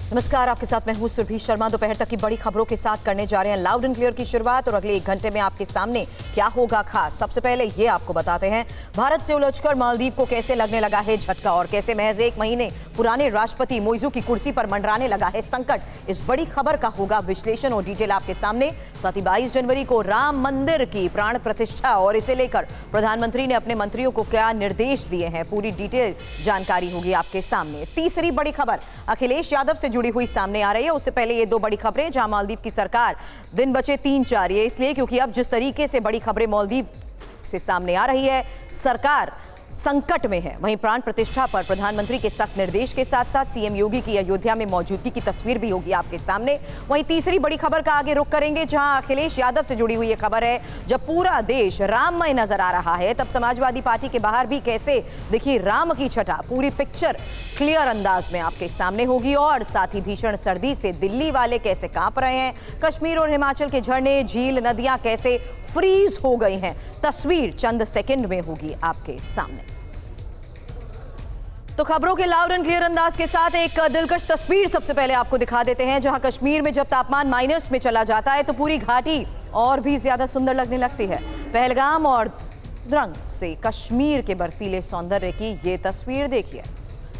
नमस्कार, आपके साथ मैं हूं सुरभि शर्मा। दोपहर तक की बड़ी खबरों के साथ करने जा रहे हैं लाउड एंड क्लियर की शुरुआत और अगले 1 घंटे में आपके सामने क्या होगा खास। सबसे पहले ये आपको बताते हैं भारत से उलझकर मालदीव को कैसे लगने लगा है झटका और कैसे महज 1 महीने पुराने राष्ट्रपति मोइजू की कुर्सी पर मंडराने लगा है संकट। इस बड़ी खबर का होगा विश्लेषण और डिटेल आपके सामने। साथ ही 22 जनवरी को राम मंदिर की प्राण प्रतिष्ठा और इसे लेकर प्रधानमंत्री ने अपने मंत्रियों को क्या निर्देश दिए हैं, पूरी डिटेल जानकारी होगी आपके सामने। तीसरी बड़ी खबर अखिलेश यादव से जुड़ी हुई सामने आ रही है। उससे पहले ये 2 बड़ी खबरें, जहां मालदीव की सरकार दिन बचे 3-4, ये इसलिए क्योंकि अब जिस तरीके से बड़ी खबरें मालदीव से सामने आ रही है, सरकार संकट में है। वहीं प्राण प्रतिष्ठा पर प्रधानमंत्री के सख्त निर्देश के साथ साथ सीएम योगी की अयोध्या में मौजूदगी की तस्वीर भी होगी आपके सामने। वहीं तीसरी बड़ी खबर का आगे रुख करेंगे, जहां अखिलेश यादव से जुड़ी हुई ये खबर है। जब पूरा देश राममय नजर आ रहा है, तब समाजवादी पार्टी के बाहर भी कैसे दिखी राम की छटा, पूरी पिक्चर क्लियर अंदाज में आपके सामने होगी। और साथ ही भीषण सर्दी से दिल्ली वाले कैसे कांप रहे हैं, कश्मीर और हिमाचल के झरने, झील, नदियां कैसे फ्रीज हो गई हैं, तस्वीर चंद सेकंड में होगी आपके सामने। तो खबरों के लाउड एंड क्लियर अंदाज के साथ एक दिलकश तस्वीर सबसे पहले आपको दिखा देते हैं, जहां कश्मीर में जब तापमान माइनस में चला जाता है तो पूरी घाटी और भी ज्यादा सुंदर लगने लगती है। पहलगाम और द्रंग से कश्मीर के बर्फीले सौंदर्य की ये तस्वीर देखिए।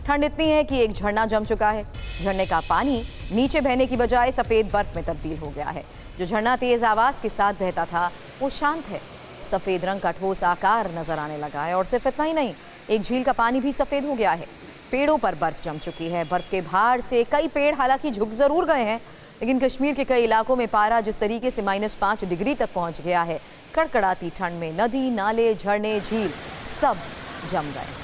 ठंड इतनी है कि एक झरना जम चुका है। झरने का पानी नीचे बहने की बजाय सफेद बर्फ में तब्दील हो गया है। जो झरना तेज आवाज के साथ बहता था वो शांत है। सफेद रंग का ठोस आकार नजर आने लगा है। और सिर्फ इतना ही नहीं, एक झील का पानी भी सफेद हो गया है। पेड़ों पर बर्फ जम चुकी है। बर्फ के भार से कई पेड़ हालांकि झुक जरूर गए हैं, लेकिन कश्मीर के कई इलाकों में पारा जिस तरीके से -5 डिग्री तक पहुंच गया है, कड़कड़ाती ठंड में नदी, नाले, झरने, झील सब जम गए।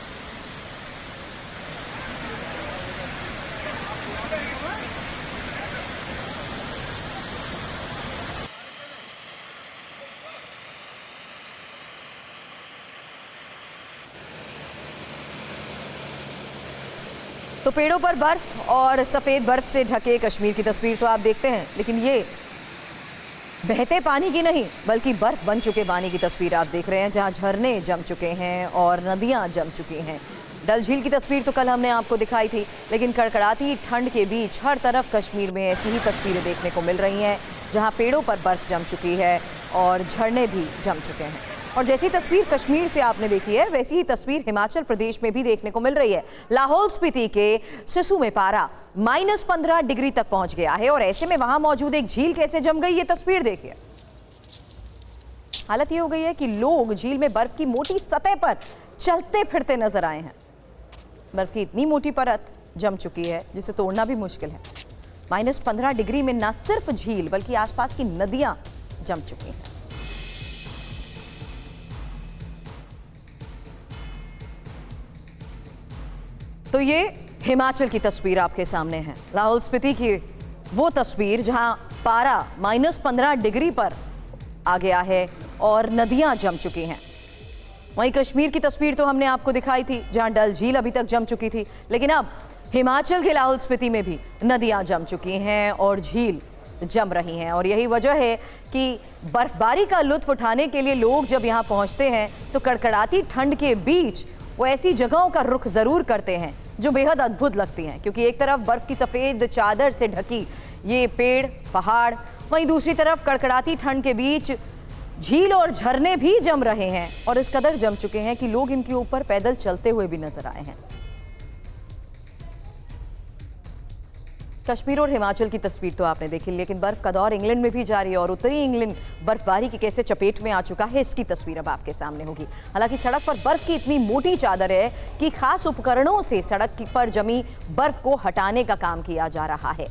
तो पेड़ों पर बर्फ और सफेद बर्फ से ढके कश्मीर की तस्वीर तो आप देखते हैं, लेकिन ये बहते पानी की नहीं बल्कि बर्फ बन चुके पानी की तस्वीर आप देख रहे हैं, जहां झरने जम चुके हैं और नदियां जम चुकी हैं। डल झील की तस्वीर तो कल हमने आपको दिखाई थी, लेकिन कड़कड़ाती ठंड के बीच हर तरफ कश्मीर में ऐसी ही तस्वीरें देखने को मिल रही हैं, जहां पेड़ों पर बर्फ जम चुकी है और झरने भी जम चुके हैं। और जैसी तस्वीर कश्मीर से आपने देखी है, वैसी ही तस्वीर हिमाचल प्रदेश में भी देखने को मिल रही है। लाहौल स्पीति के सिसु में पारा -15 डिग्री तक पहुंच गया है और ऐसे में वहां मौजूद एक झील कैसे जम गई, ये तस्वीर देखिए। हालत ये हो गई है कि लोग झील में बर्फ की मोटी सतह पर चलते फिरते नजर आए हैं। बर्फ की इतनी मोटी परत जम चुकी है जिसे तोड़ना भी मुश्किल है। -15 डिग्री में न सिर्फ झील बल्कि आसपास की नदियां जम चुकी हैं। तो ये हिमाचल की तस्वीर आपके सामने है, लाहौल स्पीति की वो तस्वीर जहां पारा -15 डिग्री पर आ गया है और नदियां जम चुकी हैं। वहीं कश्मीर की तस्वीर तो हमने आपको दिखाई थी, जहां डल झील अभी तक जम चुकी थी, लेकिन अब हिमाचल के लाहौल स्पीति में भी नदियां जम चुकी हैं और झील जम रही हैं। और यही वजह है कि बर्फबारी का लुत्फ उठाने के लिए लोग जब यहाँ पहुँचते हैं तो कड़कड़ाती ठंड के बीच वो ऐसी जगहों का रुख जरूर करते हैं जो बेहद अद्भुत लगती हैं, क्योंकि एक तरफ बर्फ की सफेद चादर से ढकी ये पेड़, पहाड़, वहीं दूसरी तरफ कड़कड़ाती ठंड के बीच झील और झरने भी जम रहे हैं और इस कदर जम चुके हैं कि लोग इनके ऊपर पैदल चलते हुए भी नजर आए हैं। कश्मीर और हिमाचल की तस्वीर तो आपने देखी, लेकिन बर्फ का दौर इंग्लैंड में भी जारी है और उत्तरी इंग्लैंड बर्फबारी की कैसे चपेट में आ चुका है, इसकी तस्वीर अब आपके सामने होगी। हालांकि सड़क पर बर्फ की इतनी मोटी चादर है कि खास उपकरणों से सड़क पर जमी बर्फ को हटाने का काम किया जा रहा है।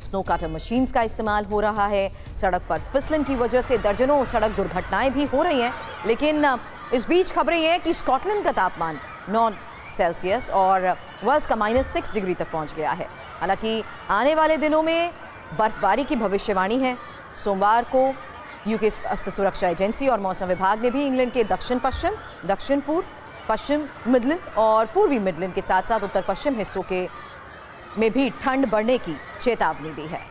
स्नो काटर मशीन्स का इस्तेमाल हो रहा है। सड़क पर फिसलन की वजह से दर्जनों सड़क दुर्घटनाएं भी हो रही हैं, लेकिन इस बीच खबरें ये हैं कि स्कॉटलैंड का तापमान 9 सेल्सियस और वेल्स का -6 डिग्री तक पहुंच गया है। हालांकि आने वाले दिनों में बर्फबारी की भविष्यवाणी है। सोमवार को यूके स्वास्थ्य सुरक्षा एजेंसी और मौसम विभाग ने भी इंग्लैंड के दक्षिण पश्चिम, दक्षिण पूर्व, पश्चिम मिडलैंड और पूर्वी मिडलैंड के साथ साथ उत्तर पश्चिम हिस्सों के में भी ठंड बढ़ने की चेतावनी दी है।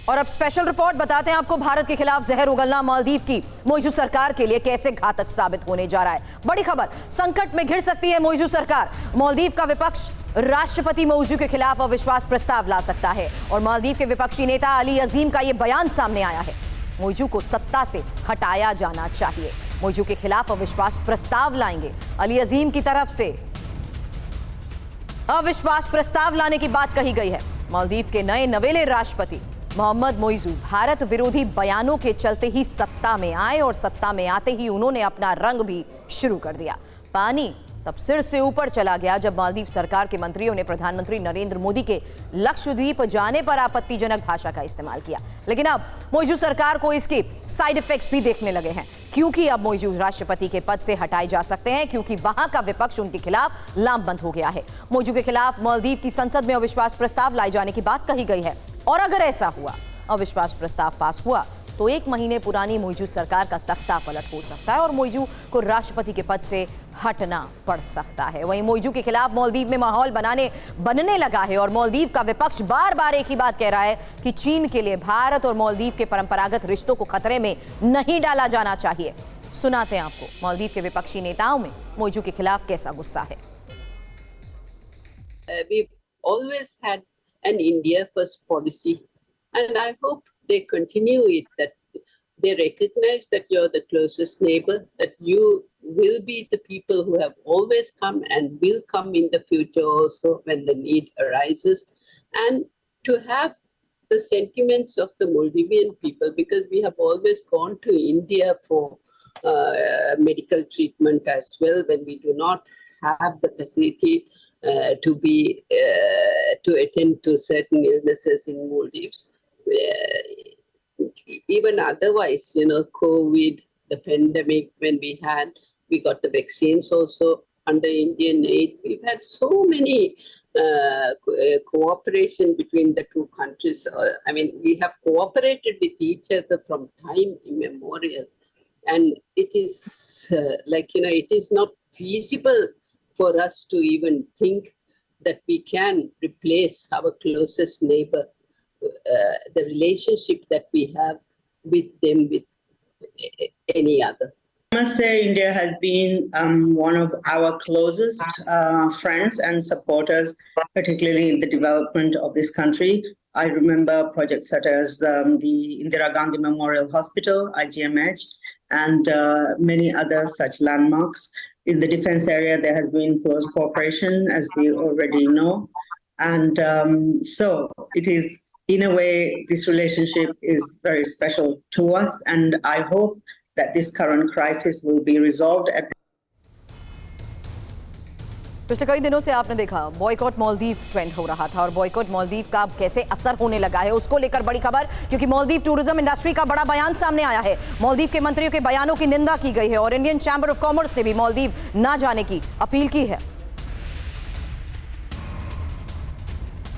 और अब स्पेशल रिपोर्ट बताते हैं आपको भारत के खिलाफ जहर उगलना मालदीव की मौजूद सरकार के लिए कैसे घातक साबित होने जा रहा है। बड़ी खबर, संकट में घिर सकती है मौजूद सरकार। मालदीव का विपक्ष राष्ट्रपति मौजू के खिलाफ अविश्वास प्रस्ताव ला सकता है और मालदीव के विपक्षी नेता अली अजीम का यह बयान सामने आया है, मौजू को सत्ता से हटाया जाना चाहिए। मौजू के खिलाफ अविश्वास प्रस्ताव लाएंगे। अली अजीम की तरफ से अविश्वास प्रस्ताव लाने की बात कही गई है। मालदीव के नए नवेले राष्ट्रपति मोहम्मद मोइजू भारत विरोधी बयानों के चलते ही सत्ता में आए और सत्ता में आते ही उन्होंने अपना रंग भी शुरू कर दिया। पानी तब सिर से ऊपर चला गया जब मालदीव सरकार के मंत्रियों ने प्रधानमंत्री नरेंद्र मोदी के लक्षद्वीप जाने पर आपत्तिजनक भाषा का इस्तेमाल किया। लेकिन अब मौजूद सरकार को इसके साइड इफेक्ट्स भी देखने लगे हैं, क्योंकि अब मौजूद राष्ट्रपति के पद से हटाए जा सकते हैं, क्योंकि वहां का विपक्ष उनके खिलाफ लामबंद हो गया है। मौजू के खिलाफ मालदीव की संसद में अविश्वास प्रस्ताव लाए जाने की बात कही गई है और अगर ऐसा हुआ, अविश्वास प्रस्ताव पास हुआ, तो 1 महीने पुरानी मौजूद सरकार का तख्ता पलट हो सकता है और मौजू को राष्ट्रपति के पद से हटना पड़ सकता है। वहीं मौजू के खिलाफ मालदीव में माहौल बनने लगा है और मालदीव का विपक्ष बार बार एक ही बात कह रहा है कि चीन के लिए भारत और मालदीव के परंपरागत रिश्तों को खतरे में नहीं डाला जाना चाहिए। सुनाते हैं आपको मालदीव के विपक्षी नेताओं में मौजू के खिलाफ कैसा गुस्सा है। We've always had an India first policy, and I hope they continue it, that they recognize that you're the closest neighbor, that you will be the people who have always come and will come in the future also when the need arises, and to have the sentiments of the Maldivian people, because we have always gone to India for medical treatment as well when we do not have the facility to attend to certain illnesses in Maldives. Even otherwise, COVID, the pandemic, when we got the vaccines also under Indian aid. We've had so many cooperation between the two countries. We have cooperated with each other from time immemorial. And it is it is not feasible for us to even think that we can replace our closest neighbor, the relationship that we have with them, with any other. I must say India has been one of our closest friends and supporters, particularly in the development of this country. I remember projects such as the Indira Gandhi Memorial Hospital, IGMH, and many other such landmarks. In the defense area, there has been close cooperation, as we already know. And so it is, in a way, this relationship is very special to us. And I hope that this current crisis will be resolved at पिछले कई दिनों से आपने देखा boycott Maldives trend हो रहा था और बॉयकॉट मालदीव का कैसे असर होने लगा है उसको लेकर बड़ी खबर, क्योंकि मालदीव टूरिज्म इंडस्ट्री का बड़ा बयान सामने आया है। मालदीव के मंत्रियों के बयानों की निंदा की गई है और इंडियन चैंबर ऑफ कॉमर्स ने भी मालदीव ना जाने की अपील की है।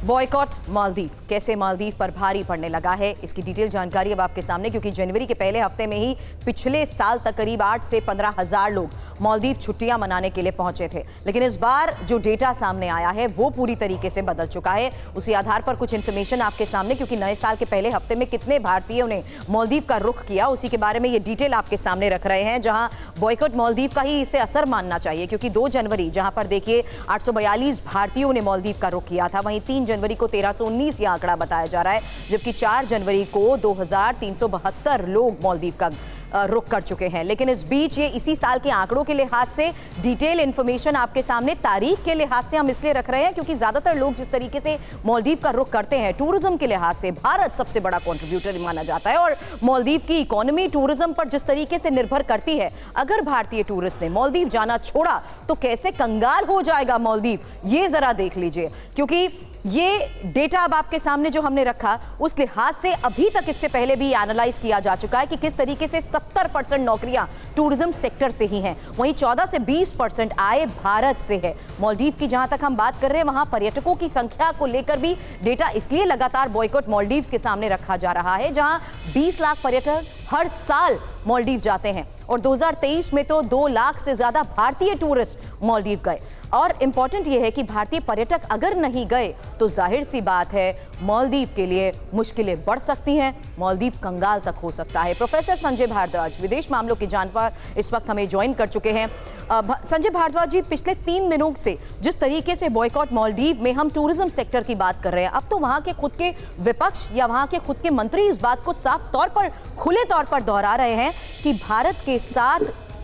बॉयकॉट मालदीव, कैसे मालदीव पर भारी पड़ने लगा है, इसकी डिटेल जानकारी अब आपके सामने, क्योंकि जनवरी के पहले हफ्ते में ही पिछले साल तक करीब 8 से 15 हजार लोग मालदीव छुट्टियां मनाने के लिए पहुंचे थे। लेकिन इस बार जो डेटा सामने आया है वो पूरी तरीके से बदल चुका है। उसी आधार पर कुछ इन्फॉर्मेशन आपके सामने, क्योंकि नए साल के पहले हफ्ते में कितने भारतीयों ने मालदीव का रुख किया उसी के बारे में ये डिटेल आपके सामने रख रहे हैं। जहां बॉयकॉट मालदीव का ही इसे असर मानना चाहिए, क्योंकि 2 जनवरी जहां पर देखिए 842 भारतीयों ने मालदीव का रुख किया था, वहीं 3 जनवरी को 1319 यह आंकड़ा बताया जा रहा है, जबकि 4 जनवरी को 2372 लोग मालदीव का रुख कर चुके हैं। लेकिन इस बीच ये इसी साल के आंकड़ों के लिहाज से डिटेल इंफॉर्मेशन आपके सामने तारीख के लिहाज से हम इसलिए रख रहे हैं क्योंकि ज्यादातर लोग जिस तरीके से मालदीव का रुख करते हैं, टूरिज्म के लिहाज से भारत सबसे बड़ा कंट्रीब्यूटर माना जाता है और मालदीव की इकोनॉमी टूरिज्म पर जिस तरीके से निर्भर करती है, अगर भारतीय टूरिस्ट ने मालदीव जाना छोड़ा तो कैसे कंगाल हो जाएगा मालदीव, ये जरा देख लीजिए। क्योंकि ये डेटा अब आपके सामने जो हमने रखा उस लिहाज से अभी तक इससे पहले भी एनालाइज किया जा चुका है कि किस तरीके से 70% नौकरियां टूरिज्म सेक्टर से ही हैं, वहीं 14 से 20% आय भारत से है। मालदीव की जहां तक हम बात कर रहे हैं वहां पर्यटकों की संख्या को लेकर भी डेटा इसलिए लगातार बॉयकॉट मालदीव्स के सामने रखा जा रहा है, जहां 20 लाख पर्यटक हर साल मालदीव जाते हैं और 2023 में तो 2 लाख से ज्यादा भारतीय टूरिस्ट मालदीव गए। और इम्पॉर्टेंट ये है कि भारतीय पर्यटक अगर नहीं गए तो जाहिर सी बात है मालदीव के लिए मुश्किलें बढ़ सकती हैं, मालदीव कंगाल तक हो सकता है। प्रोफेसर संजय भारद्वाज विदेश मामलों के जानकार इस वक्त हमें ज्वाइन कर चुके हैं। संजय भारद्वाज जी, पिछले 3 दिनों से जिस तरीके से बॉयकॉट मालदीव में हम टूरिज्म सेक्टर की बात कर रहे हैं, अब तो वहां के खुद के विपक्ष या वहां के खुद के मंत्री इस बात को साफ तौर पर, खुले तौर पर दोहरा रहे हैं कि भारत के साथ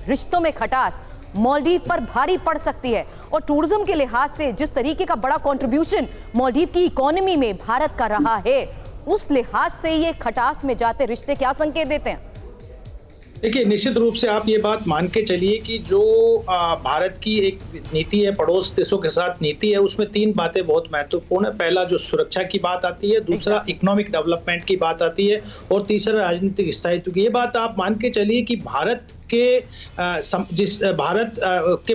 रिश्तों में खटास मालदीव पर भारी पड़ सकती है। और टूरिज्म के लिहाज से जिस तरीके का बड़ा कंट्रीब्यूशन मालदीव की इकोनॉमी में भारत का रहा है, उस लिहाज से ये खटास में जाते रिश्ते क्या संकेत देते हैं? देखिए, निश्चित रूप से आप ये बात मान के चलिए कि जो भारत की एक नीति है, पड़ोस देशों के साथ नीति है, उसमें 3 बातें बहुत महत्वपूर्ण है। पहला जो सुरक्षा की बात आती है, दूसरा इकोनॉमिक डेवलपमेंट की बात आती है और तीसरा राजनीतिक स्थायित्व की। ये बात आप मान के चलिए कि भारत के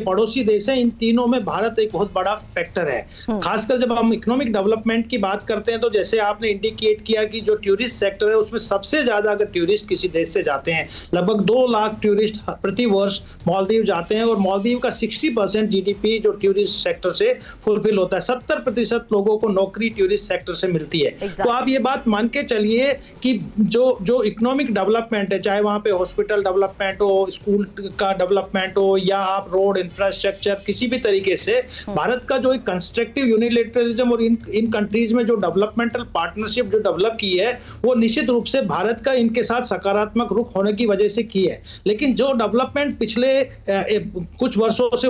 पड़ोसी देश हैं, इन तीनों में भारत एक बहुत बड़ा फैक्टर है। खासकर जब हम इकोनॉमिक डेवलपमेंट की बात करते हैं तो जैसे आपने इंडिकेट किया कि जो टूरिस्ट सेक्टर है उसमें सबसे ज्यादा अगर टूरिस्ट किसी देश से जाते हैं, लगभग 2 लाख टूरिस्ट प्रति वर्ष मालदीव जाते हैं और मालदीव का 60% जीडीपी जो टूरिस्ट सेक्टर से फुलफिल होता है। 70% लोगों को नौकरी टूरिस्ट सेक्टर से मिलती है। तो आप ये बात मान के चलिए कि जो इकोनॉमिक डेवलपमेंट है, चाहे वहां पे हॉस्पिटल डेवलपमेंट हो, स्कूल का डेवलपमेंट हो या आप रोड इंफ्रास्ट्रक्चर, किसी भी तरीके से भारत का जो एक कंस्ट्रक्टिव यूनिलैटरलिज्म और इन कंट्रीज में जो डेवलपमेंटल पार्टनरशिप जो डेवलप की है, वो निश्चित रूप से भारत का इनके साथ सकारात्मक रुख होने की वजह से की है। लेकिन जो डेवलपमेंट पिछले कुछ वर्षों से,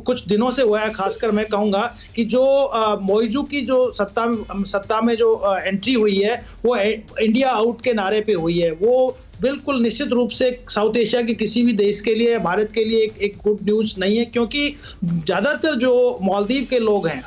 कुछ दिनों से हुआ है, खासकर मैं कहूंगा कि जो मोइजू की जो सत्ता में जो एंट्री हुई है, वो इंडिया आउट के नारे पे हुई है। वो बिल्कुल निश्चित रूप से साउथ एशिया के किसी भी देश के लिए, भारत के लिए एक गुड न्यूज़ नहीं है, क्योंकि ज़्यादातर जो मालदीव के लोग हैं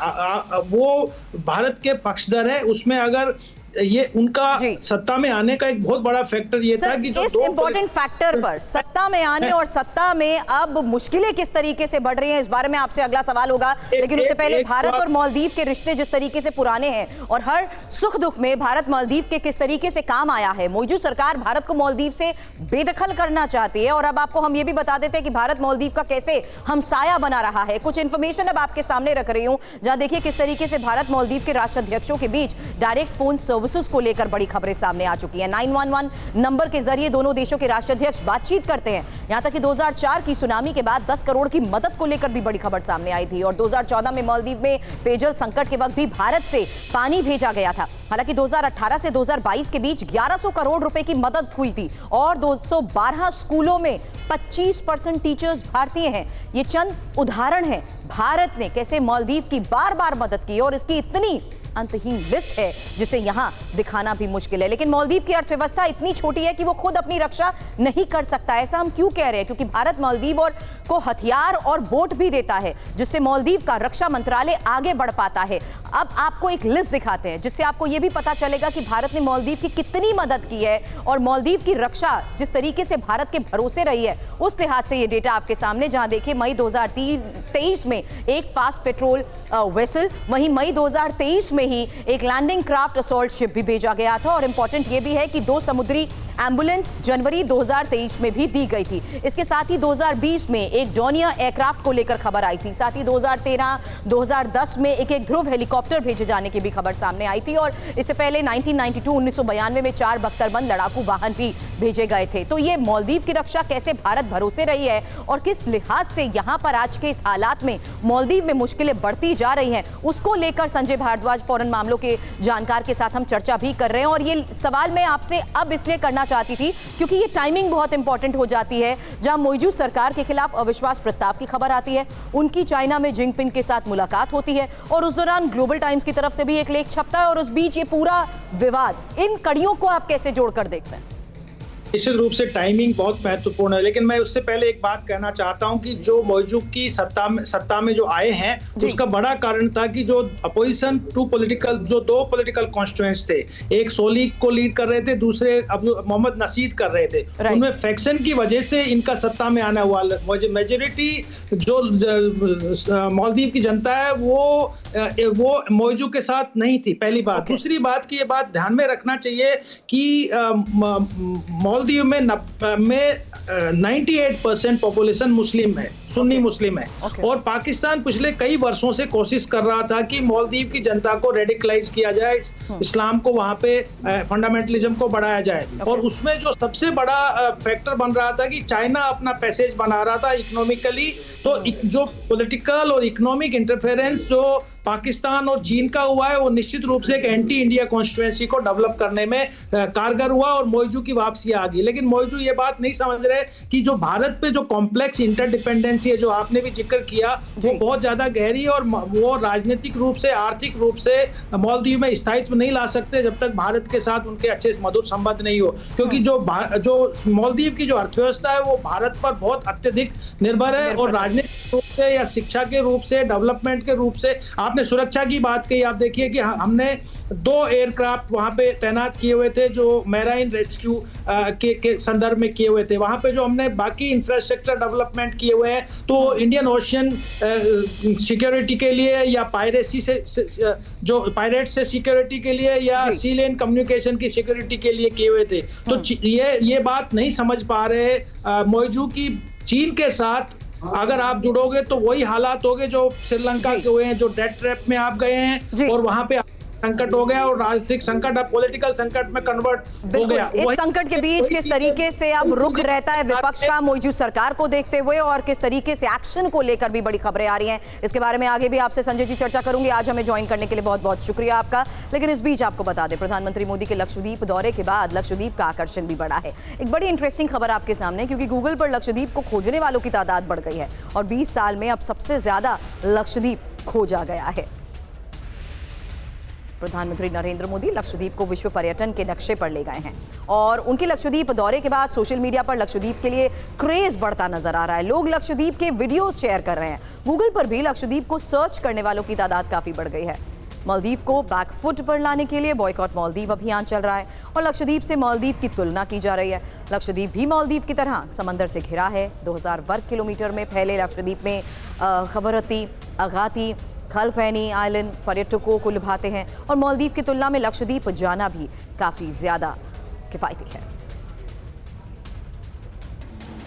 वो भारत के पक्षधर हैं। उसमें अगर ये उनका सत्ता में आने का एक बहुत बड़ा फैक्टर ये था कि जो इस इंपॉर्टेंट फैक्टर पर सत्ता में आने और सत्ता में अब मुश्किलें किस तरीके से बढ़ रही हैं, इस बारे में आपसे अगला सवाल होगा। लेकिन उससे पहले भारत और मालदीव के रिश्ते जिस तरीके से पुराने हैं और हर सुख दुख में भारत मालदीव के किस तरीके से काम आया है, मौजूद सरकार भारत को मालदीव से बेदखल करना चाहती है। और अब आपको हम ये भी बता देते हैं कि भारत मालदीव का कैसे हमसाया बना रहा है। कुछ इंफॉर्मेशन अब आपके सामने रख रही हूं, जहां देखिए किस तरीके से भारत मालदीव के राष्ट्राध्यक्षों के बीच डायरेक्ट फोन सर्विसेज को लेकर बड़ी खबरें सामने आ चुकी हैं। 911 नंबर के जरिए दोनों देशों के राष्ट्राध्यक्ष बातचीत करते हैं। यहां तक कि 2004 की सुनामी के बाद 10 करोड़ की मदद को लेकर भी बड़ी खबर सामने आई थी और 2014 में मालदीव में पेयजल संकट के वक्त भी भारत से पानी भेजा गया था। हालांकि 2018 से 2022 के बीच 1100 करोड़ रुपए की मदद हुई थी और 212 स्कूलों में 25% टीचर्स भारतीय हैं। ये चंद उदाहरण हैं भारत ने कैसे मालदीव की बार-बार मदद की और इसकी इतनी अंतहीन लिस्ट है जिसे यहां दिखाना भी मुश्किल है। लेकिन मालदीव की अर्थव्यवस्था इतनी छोटी है कि वो खुद अपनी रक्षा नहीं कर सकता। ऐसा हम क्यों कह रहे हैं? क्योंकि भारत मालदीव और को हथियार और बोट भी देता है, जिससे मालदीव का रक्षा मंत्रालय आगे बढ़ पाता है। अब आपको एक लिस्ट दिखाते हैं जिससे आपको यह भी पता चलेगा कि भारत ने मालदीव की कितनी मदद की है और मालदीव की रक्षा जिस तरीके से भारत के भरोसे रही है, उस लिहाज से ये डेटा आपके सामने, जहां देखिए मई 2023 में एक फास्ट पेट्रोल वेसल, वहीं मई 2023 में ही एक लैंडिंग क्राफ्ट असॉल्ट शिप भी भेजा गया था। और इंपॉर्टेंट यह भी है कि 2 समुद्री एम्बुलेंस जनवरी 2023 में भी दी गई थी। इसके साथ ही 2020 में एक डोनिया एयरक्राफ्ट को लेकर खबर आई थी। साथ ही 2013-2010 में एक ध्रुव हेलीकॉप्टर भेजे जाने की भी खबर सामने आई थी और इससे पहले 1992 में 4 बख्तरबंद लड़ाकू वाहन भी भेजे गए थे। तो ये मालदीव की रक्षा कैसे भारत भरोसे रही है और किस लिहाज से यहां पर आज के इस हालात में मालदीव में मुश्किलें बढ़ती जा रही हैं, उसको लेकर संजय भारद्वाज फॉरेन मामलों के जानकार के साथ हम चर्चा भी कर रहे हैं। और ये सवाल मैं आपसे अब इसलिए करना चाहती थी क्योंकि ये टाइमिंग बहुत इंपॉर्टेंट हो जाती है, जहां मौजूद सरकार के खिलाफ अविश्वास प्रस्ताव की खबर आती है, उनकी चाइना में जिनपिंग के साथ मुलाकात होती है और उस दौरान ग्लोबल टाइम्स की तरफ से भी एक लेख छपता है और उस बीच ये पूरा विवाद। इन कड़ियों को आप कैसे जोड़कर देखते हैं? निश्चित रूप से टाइमिंग बहुत महत्वपूर्ण है, लेकिन मैं उससे पहले एक बात कहना चाहता हूं कि जो मौजूद की सत्ता में जो आए हैं, उसका बड़ा कारण था कि जो अपोजिशन दो पॉलिटिकल कॉन्स्टिट्यूएंट्स थे, एक सोलीक को लीड कर रहे थे, दूसरे मोहम्मद नसीद कर रहे थे। उनमें फैक्शन की वजह से इनका सत्ता में आना हुआ। मेजोरिटी जो मालदीव की जनता है वो मौजू के साथ नहीं थी, पहली बात। दूसरी बात की ये बात ध्यान में रखना चाहिए कि मालदीव में 98% पॉपुलेशन मुस्लिम है, सुन्नी मुस्लिम है। Okay. और पाकिस्तान पिछले कई वर्षों से कोशिश कर रहा था कि मालदीव की जनता को रेडिकलाइज किया जाए, इस्लाम को वहां पे फंडामेंटलिज्म को बढ़ाया जाए। और उसमें जो सबसे बड़ा फैक्टर बन रहा था कि चाइना अपना पैसेज बना रहा था इकोनॉमिकली, तो जो पॉलिटिकल और इकोनॉमिक इंटरफेरेंस जो पाकिस्तान और चीन का हुआ है वो निश्चित रूप से एक एंटी इंडिया कॉन्स्टिट्यूएंसी को डेवलप करने में कारगर हुआ और मौजू की वापसी आ गई। लेकिन मौजू ये बात नहीं समझ रहे कि जो भारत पे जो कॉम्प्लेक्स इंटरडिपेंडेंसी है, जो आपने भी जिक्र किया, वो बहुत ज्यादा गहरी है और वो राजनीतिक रूप से, आर्थिक रूप से मालदीव में स्थायित्व नहीं ला सकते जब तक भारत के साथ उनके अच्छे मधुर संबंध नहीं हो। क्योंकि जो मालदीव की जो अर्थव्यवस्था है वो भारत पर बहुत अत्यधिक निर्भर है और राजनीतिक रूप से या शिक्षा के रूप से, डेवलपमेंट के रूप से। आपने सुरक्षा की बात कही, आप देखिए कि हमने 2 एयरक्राफ्ट वहां पे तैनात किए हुए थे जो मैराइन रेस्क्यू के संदर्भ में किए हुए थे। वहां पे जो हमने बाकी इंफ्रास्ट्रक्चर डेवलपमेंट किए हुए हैं तो इंडियन ओशियन सिक्योरिटी के लिए या पायरेसी से जो पायरेट से सिक्योरिटी के लिए या सी लेन कम्युनिकेशन की सिक्योरिटी के लिए किए हुए थे। तो ये बात नहीं समझ पा रहे मौजू की चीन के साथ अगर आप जुड़ोगे तो वही हालात होंगे जो श्रीलंका के हुए हैं, जो डेट ट्रैप में आप गए हैं और वहां पे संकट हो गया और राजनीतिक संकट अब पॉलिटिकल संकट में कन्वर्ट हो गया। इस संकट के बीच किस तरीके से अब रुख रहता है विपक्ष का मौजूद सरकार को देखते हुए और किस तरीके से एक्शन को लेकर भी बड़ी खबरें आ रही हैं, इसके बारे में आगे भी आपसे संजय जी चर्चा करूंगी। आज हमें ज्वाइन करने के लिए बहुत बहुत शुक्रिया आपका। लेकिन इस बीच आपको बता दें, प्रधानमंत्री मोदी के लक्षद्वीप दौरे के बाद लक्षद्वीप का आकर्षण भी बढ़ा है। एक बड़ी इंटरेस्टिंग खबर आपके सामने, क्योंकि गूगल पर लक्षद्वीप को खोजने वालों की तादाद बढ़ गई है और 20 साल में अब सबसे ज्यादा लक्षद्वीप खोजा गया है। प्रधानमंत्री नरेंद्र मोदी लक्षद्वीप को विश्व पर्यटन के नक्शे पर ले गए हैं और उनके लक्षद्वीप दौरे के बाद सोशल मीडिया पर लक्षद्वीप के लिए क्रेज बढ़ता नजर आ रहा है। लोग लक्षद्वीप के वीडियोस शेयर कर रहे हैं। गूगल पर भी लक्षद्वीप को सर्च करने वालों की तादाद काफी बढ़ गई है। मालदीव को बैकफुट पर लाने के लिए बॉयकॉट मालदीव अभियान चल रहा है और लक्षद्वीप से मालदीव की तुलना की जा रही है। लक्षद्वीप भी मालदीव की तरह समंदर से घिरा है। 2000 वर्ग किलोमीटर में फैले लक्षद्वीप में खबरती, अगाती, खलपैनी आइलैंड पर्यटकों को लुभाते हैं और मालदीव की तुलना में लक्षद्वीप जाना भी काफी ज्यादा किफायती है।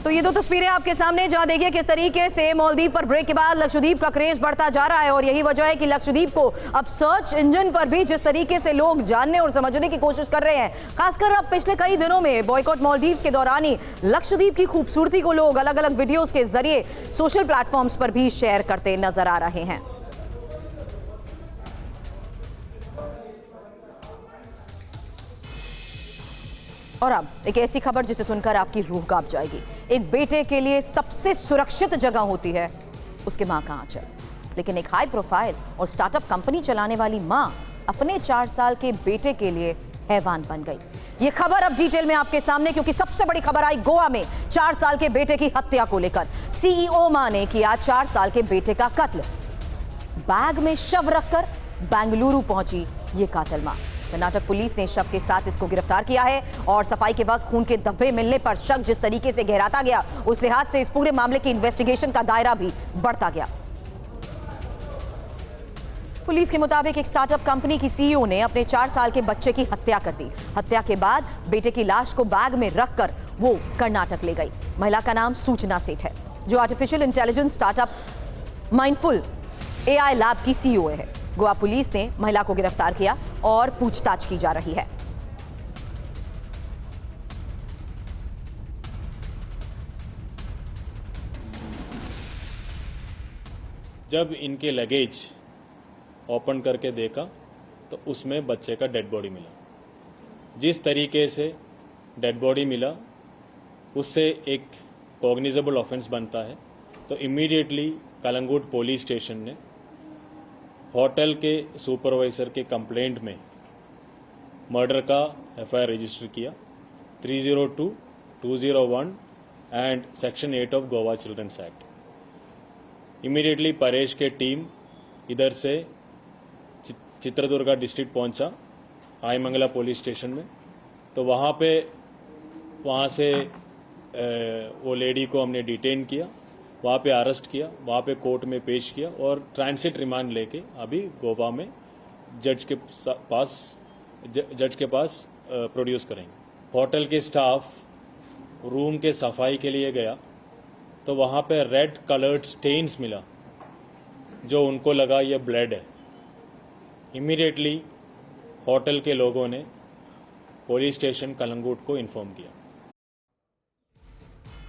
तो ये 2 तस्वीरें आपके सामने, जहां देखिए किस तरीके से मालदीव पर ब्रेक के बाद लक्षद्वीप का क्रेज बढ़ता जा रहा है और यही वजह है कि लक्षद्वीप को अब सर्च इंजन पर भी जिस तरीके से लोग जानने और समझने की कोशिश कर रहे हैं, खासकर अब पिछले कई दिनों में बॉयकॉट मालदीव्स के दौरान ही लक्षद्वीप की खूबसूरती को लोग अलग अलग वीडियोस के जरिए सोशल प्लेटफॉर्म्स पर भी शेयर करते नजर आ रहे हैं। और अब एक ऐसी खबर जिसे सुनकर आपकी रूह कांप जाएगी। एक बेटे के लिए सबसे सुरक्षित जगह होती है उसके मां का आंचल, लेकिन एक हाई प्रोफाइल और स्टार्टअप कंपनी चलाने वाली मां अपने 4 साल के बेटे के लिए हैवान बन गई। ये खबर अब डिटेल में आपके सामने, क्योंकि सबसे बड़ी खबर आई गोवा में 4 साल के बेटे की हत्या को लेकर। सीईओ मां ने किया 4 साल के बेटे का कत्ल। बैग में शव रखकर बेंगलुरु पहुंची ये कातिल मां। कर्नाटक पुलिस ने शव के साथ इसको गिरफ्तार किया है और सफाई के वक्त खून के धब्बे मिलने पर शक जिस तरीके से गहराता गया, उस लिहाज से इस पूरे मामले की इन्वेस्टिगेशन का दायरा भी बढ़ता गया। पुलिस के मुताबिक एक स्टार्टअप कंपनी की सीईओ ने अपने 4 साल के बच्चे की हत्या कर दी। हत्या के बाद बेटे की लाश को बैग में रखकर वो कर्नाटक ले गई। महिला का नाम सूचना सेठ है, जो artificial intelligence startup mindful AI lab की सीईओ है। गोवा पुलिस ने महिला को गिरफ्तार किया और पूछताछ की जा रही है। जब इनके लगेज ओपन करके देखा तो उसमें बच्चे का डेड बॉडी मिला। जिस तरीके से डेड बॉडी मिला उससे एक कॉग्निजेबल ऑफेंस बनता है, तो इमीडिएटली कलंगुट पुलिस स्टेशन ने होटल के सुपरवाइजर के कंप्लेंट में मर्डर का एफआईआर रजिस्टर किया 302, 201 and section 8 of Goa children's act. Immediately Paresh के टीम इधर से चित्रदुर्गा डिस्ट्रिक्ट पहुंचा आईमंगला पुलिस स्टेशन में, तो वहाँ से वो लेडी को हमने डिटेन किया, वहाँ पे अरेस्ट किया, वहाँ पे कोर्ट में पेश किया और ट्रांसिट रिमांड लेके अभी गोवा में जज के पास प्रोड्यूस करेंगे। होटल के स्टाफ रूम के सफाई के लिए गया तो वहाँ पे रेड कलर्ड स्टेन्स मिला, जो उनको लगा ये ब्लड है। इमीडिएटली होटल के लोगों ने पुलिस स्टेशन कलंगूट को इन्फॉर्म किया।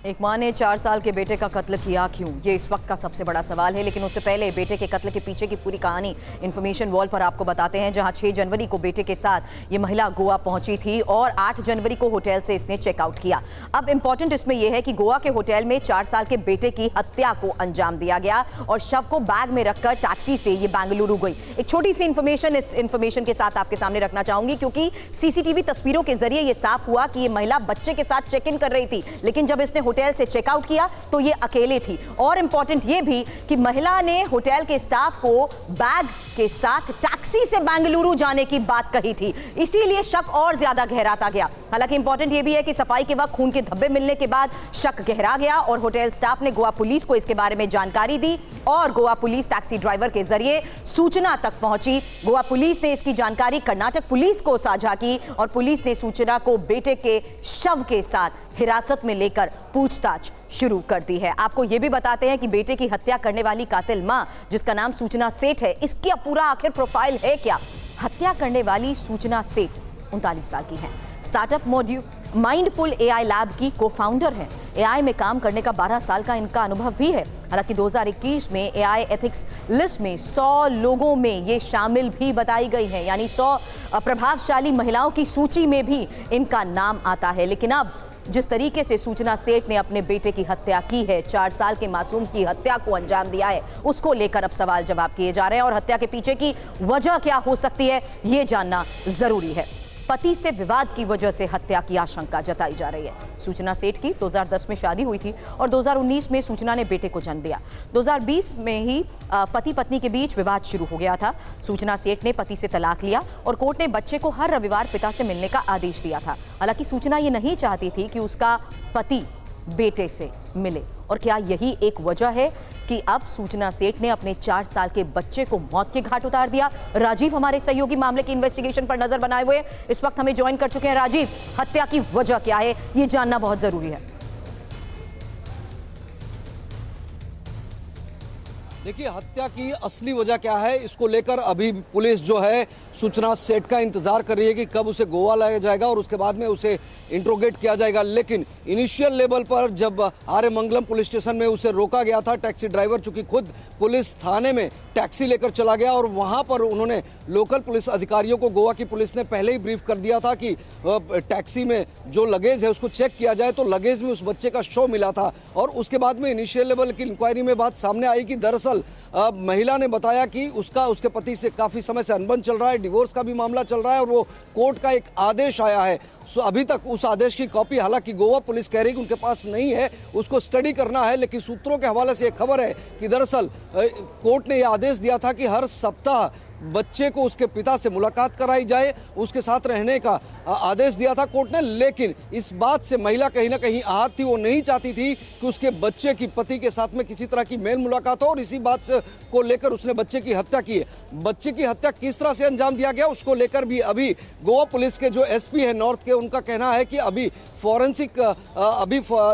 एक मां ने 4 साल के बेटे का कत्ल किया, क्यों? ये इस वक्त का सबसे बड़ा सवाल है। लेकिन उससे पहले बेटे के कत्ल के पीछे की पूरी कहानी इंफॉर्मेशन वॉल पर आपको बताते हैं, जहां 6 जनवरी को बेटे के साथ ये महिला गोवा पहुंची थी और 8 जनवरी को होटल से इसने चेकआउट किया। अब इंपॉर्टेंट इसमें यह है कि गोवा के होटल में 4 साल के बेटे की हत्या को अंजाम दिया गया और शव को बैग में रखकर टैक्सी से ये बेंगलुरु गई। एक छोटी सी इंफॉर्मेशन इस इंफॉर्मेशन के साथ आपके सामने रखना चाहूंगी, क्योंकि सीसीटीवी तस्वीरों के जरिए यह साफ हुआ कि यह महिला बच्चे के साथ चेक इन कर रही थी, लेकिन जब इसने होटल से चेकआउट किया तो ये अकेले थी। और इंपॉर्टेंट ये भी कि महिला ने होटल के स्टाफ को बैग के साथ टैक्सी से बेंगलुरु जाने की बात कही थी, इसीलिए शक और ज्यादा गहराता गया। हालांकि इंपॉर्टेंट ये भी है कि सफाई के वक्त खून के धब्बे मिलने के बाद शक गहरा गया और होटल स्टाफ ने गोवा पुलिस को इसके बारे में जानकारी दी और गोवा पुलिस टैक्सी ड्राइवर के जरिए सूचना तक पहुंची। गोवा पुलिस ने इसकी जानकारी कर्नाटक पुलिस को साझा की और पुलिस ने सूचना को बेटे के शव के साथ हिरासत में लेकर पूछताछ शुरू कर दी है। आपको यह भी बताते हैं कि बेटे की हत्या करने वाली कातिल मां, जिसका नाम सूचना सेठ है, इसका पूरा आखिर प्रोफाइल है क्या? हत्या करने वाली सूचना सेठ 39 साल की है, startup module mindful AI lab की को-फाउंडर है। एआई में काम करने का 12 साल का इनका अनुभव भी है। हालांकि 2021 में एआई एथिक्स लिस्ट में 100 लोगों में ये शामिल भी बताई गई है, यानी 100 प्रभावशाली महिलाओं की सूची में भी इनका नाम आता है। लेकिन अब जिस तरीके से सूचना सेठ ने अपने बेटे की हत्या की है, 4 साल के मासूम की हत्या को अंजाम दिया है, उसको लेकर अब सवाल जवाब किए जा रहे हैं और हत्या के पीछे की वजह क्या हो सकती है, ये जानना जरूरी है। पति से विवाद की वजह से हत्या की आशंका जताई जा रही है। सूचना सेठ की 2010 में शादी हुई थी और 2019 में सूचना ने बेटे को जन्म दिया। 2020 में ही पति पत्नी के बीच विवाद शुरू हो गया था। सूचना सेठ ने पति से तलाक लिया और कोर्ट ने बच्चे को हर रविवार पिता से मिलने का आदेश दिया था। हालांकि सूचना ये नहीं चाहती थी कि उसका पति बेटे से मिले। और क्या यही एक वजह है कि अब सूचना सेठ ने अपने 4 साल के बच्चे को मौत के घाट उतार दिया? राजीव हमारे सहयोगी मामले की इन्वेस्टिगेशन पर नजर बनाए हुए इस वक्त हमें ज्वाइन कर चुके हैं। राजीव, हत्या की वजह क्या है, ये जानना बहुत जरूरी है। देखिए, हत्या की असली वजह क्या है, इसको लेकर अभी पुलिस जो है सूचना सेठ का इंतजार कर रही है कि कब उसे गोवा लाया जाएगा और उसके बाद में उसे इंट्रोगेट किया जाएगा। लेकिन इनिशियल लेवल पर जब आर्यमंगलम पुलिस स्टेशन में उसे रोका गया था, टैक्सी ड्राइवर चूंकि खुद पुलिस थाने में टैक्सी लेकर चला गया और वहां पर उन्होंने लोकल पुलिस अधिकारियों को गोवा की पुलिस ने पहले ही ब्रीफ कर दिया था कि टैक्सी में जो लगेज है उसको चेक किया जाए, तो लगेज में उस बच्चे का शव मिला था। और उसके बाद में इनिशियल लेवल की इंक्वायरी में बात सामने आई कि दरअसल महिला ने बताया कि उसके पति से काफी समय से अनबन चल रहा है, डिवोर्स का भी मामला चल रहा है और वो कोर्ट का एक आदेश आया है। अभी तक उस आदेश की कॉपी हालांकि गोवा पुलिस कह रही कि उनके पास नहीं है, उसको स्टडी करना है। लेकिन सूत्रों के हवाले से एक खबर है कि दरअसल कोर्ट ने यह आदेश दिया था कि हर सप्ताह बच्चे को उसके पिता से मुलाकात कराई जाए, उसके साथ रहने का आदेश दिया था कोर्ट ने। लेकिन इस बात से महिला कहीं ना कहीं आहत थी, वो नहीं चाहती थी कि उसके बच्चे की पति के साथ में किसी तरह की मेल मुलाकात हो और इसी बात को लेकर उसने बच्चे की हत्या की है। बच्चे की हत्या किस तरह से अंजाम दिया गया उसको लेकर भी अभी गोवा पुलिस के जो एसपी है नॉर्थ के, उनका कहना है कि अभी फॉरेंसिक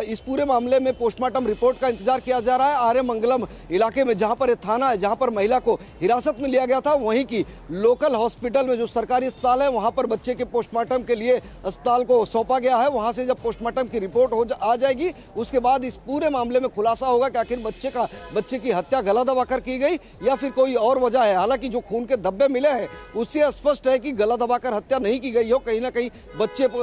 इस पूरे मामले में पोस्टमार्टम रिपोर्ट का इंतजार किया जा रहा है। आर्यमंगलम इलाके में जहां पर यह थाना है, जहां पर महिला को हिरासत में लिया गया था, वहीं की लोकल हॉस्पिटल में जो सरकारी अस्पताल है वहां पर बच्चे के पोस्टमार्टम के लिए अस्पताल को सौंपा गया है। वहां से जब पोस्टमार्टम की रिपोर्ट आ जाएगी उसके बाद इस पूरे मामले में खुलासा होगा कि आखिर बच्चे की हत्या गला दबाकर की गई या फिर कोई और वजह है। हालांकि जो खून के धब्बे मिले हैं उससे स्पष्ट है कि गला दबाकर हत्या नहीं की गई हो, कहीं ना कहीं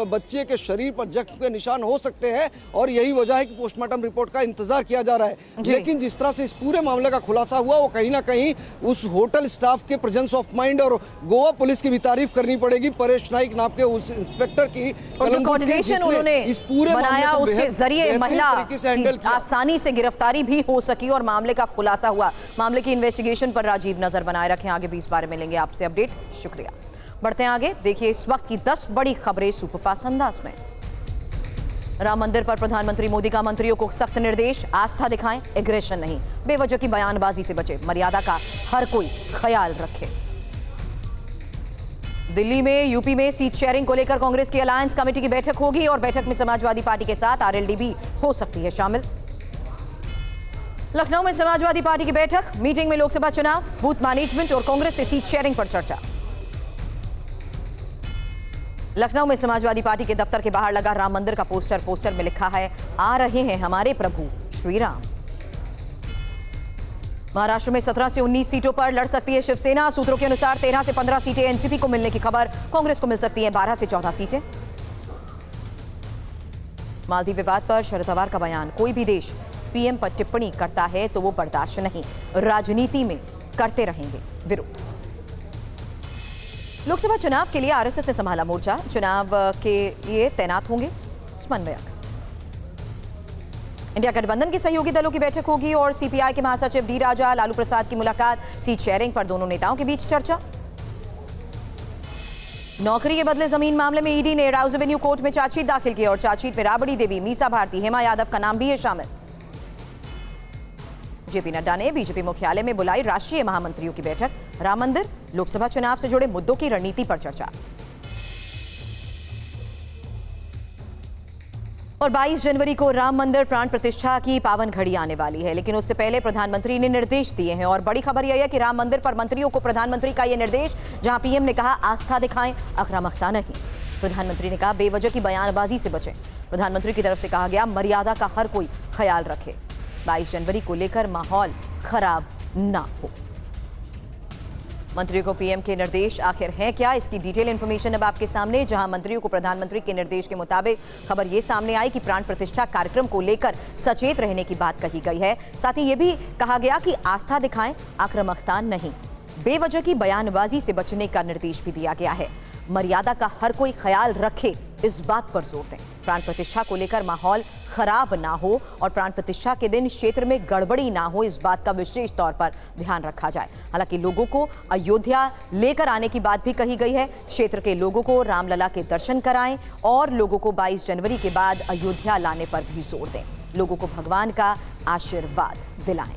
बच्चे के शरीर पर जख्म के निशान हो सकते हैं और यही वजह है कि पोस्टमार्टम रिपोर्ट का इंतजार किया जा रहा है। लेकिन जिस तरह से इस पूरे मामले का खुलासा हुआ वो कहीं ना कहीं उस होटल स्टाफ के प्रेजेंस ऑफ माइंड और गोवा पुलिस की भी तारीफ करनी पड़ेगी, परेश नाइक नाम के उस इंस्पेक्टर की, और जो कोऑर्डिनेशन उन्होंने इस पूरे बनाया उसके जरिए महिला की आसानी से गिरफ्तारी भी हो सकी और मामले का खुलासा हुआ। मामले की इन्वेस्टिगेशन पर राजीव नजर बनाए रखें, आगे भी इस बारे में लेंगे आपसे अपडेट। शुक्रिया। बढ़ते हैं आगे, देखिए इस वक्त की 10 बड़ी खबरें सुपरफास्ट अंदाज में। राम मंदिर पर प्रधानमंत्री मोदी का मंत्रियों को सख्त निर्देश, आस्था दिखाएं, एग्रेशन नहीं, बेवजह की बयानबाजी से बचे, मर्यादा का हर कोई ख्याल रखे। दिल्ली में यूपी में सीट शेयरिंग को लेकर कांग्रेस की अलायंस कमेटी की बैठक होगी और बैठक में समाजवादी पार्टी के साथ आरएलडी भी हो सकती है शामिल। लखनऊ में समाजवादी पार्टी की बैठक, मीटिंग में लोकसभा चुनाव, बूथ मैनेजमेंट और कांग्रेस से सीट शेयरिंग पर चर्चा। लखनऊ में समाजवादी पार्टी के दफ्तर के बाहर लगा राम मंदिर का पोस्टर में लिखा है, आ रहे हैं हमारे प्रभु श्री राम। महाराष्ट्र में 17 से 19 सीटों पर लड़ सकती है शिवसेना। सूत्रों के अनुसार 13 से 15 सीटें एनसीपी को मिलने की खबर, कांग्रेस को मिल सकती हैं 12 से 14 सीटें। मालदीव विवाद पर शरद पवार का बयान, कोई भी देश पीएम पर टिप्पणी करता है तो वो बर्दाश्त नहीं, राजनीति में करते रहेंगे विरोध। लोकसभा चुनाव के लिए आरएसएस ने संभाला मोर्चा, चुनाव के लिए तैनात होंगे समन्वयक। इंडिया गठबंधन के सहयोगी दलों की बैठक होगी और सीपीआई के महासचिव डी राजा, लालू प्रसाद की मुलाकात, सीट शेयरिंग पर दोनों नेताओं के बीच चर्चा। नौकरी के बदले जमीन मामले में ईडी ने राउज एवेन्यू कोर्ट में चार्जशीट दाखिल की और चार्जशीट में राबड़ी देवी, मीसा भारती, हेमा यादव का नाम भी है शामिल। जेपी नड्डा ने बीजेपी मुख्यालय में बुलाई राष्ट्रीय महामंत्रियों की बैठक, राम मंदिर, लोकसभा चुनाव से जुड़े मुद्दों की रणनीति पर चर्चा। और 22 जनवरी को राम मंदिर प्राण प्रतिष्ठा की पावन घड़ी आने वाली है, लेकिन उससे पहले प्रधानमंत्री ने निर्देश दिए हैं और बड़ी खबर यह है कि राम मंदिर पर मंत्रियों को प्रधानमंत्री का यह निर्देश, जहां पीएम ने कहा आस्था दिखाएं, आक्रामकता नहीं। प्रधानमंत्री ने कहा बेवजह की बयानबाजी से बचें। प्रधानमंत्री की तरफ से कहा गया मर्यादा का हर कोई ख्याल रखे, 22 जनवरी को लेकर माहौल खराब ना हो। मंत्रियों को पीएम के निर्देश आखिर हैं क्या, इसकी डिटेल इंफॉर्मेशन अब आपके सामने। जहां मंत्रियों को प्रधानमंत्री के निर्देश के मुताबिक खबर ये सामने आई कि प्राण प्रतिष्ठा कार्यक्रम को लेकर सचेत रहने की बात कही गई है। साथ ही ये भी कहा गया कि आस्था दिखाएं, आक्रामकता नहीं, बेवजह की बयानबाजी से बचने का निर्देश भी दिया गया है। मर्यादा का हर कोई ख्याल रखे, इस बात पर जोर दें। प्राण प्रतिष्ठा को लेकर माहौल खराब ना हो और प्राण प्रतिष्ठा के दिन क्षेत्र में गड़बड़ी ना हो, इस बात का विशेष तौर पर ध्यान रखा जाए। हालांकि लोगों को अयोध्या लेकर आने की बात भी कही गई है। क्षेत्र के लोगों को रामलला के दर्शन कराएं और लोगों को 22 जनवरी के बाद अयोध्या लाने पर भी जोर दें, लोगों को भगवान का आशीर्वाद दिलाएं।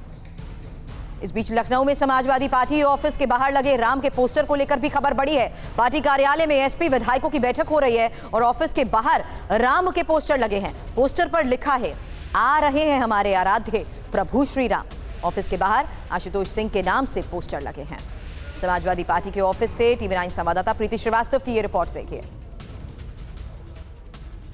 इस बीच लखनऊ में समाजवादी पार्टी ऑफिस के बाहर लगे राम के पोस्टर को लेकर भी खबर बड़ी है। पार्टी कार्यालय में एसपी विधायकों की बैठक हो रही है और ऑफिस के बाहर राम के पोस्टर लगे हैं। पोस्टर पर लिखा है, आ रहे हैं हमारे आराध्य प्रभु श्री राम। ऑफिस के बाहर आशुतोष सिंह के नाम से पोस्टर लगे हैं। समाजवादी पार्टी के ऑफिस से टीवी 9 संवाददाता प्रीति श्रीवास्तव की ये रिपोर्ट देखिए।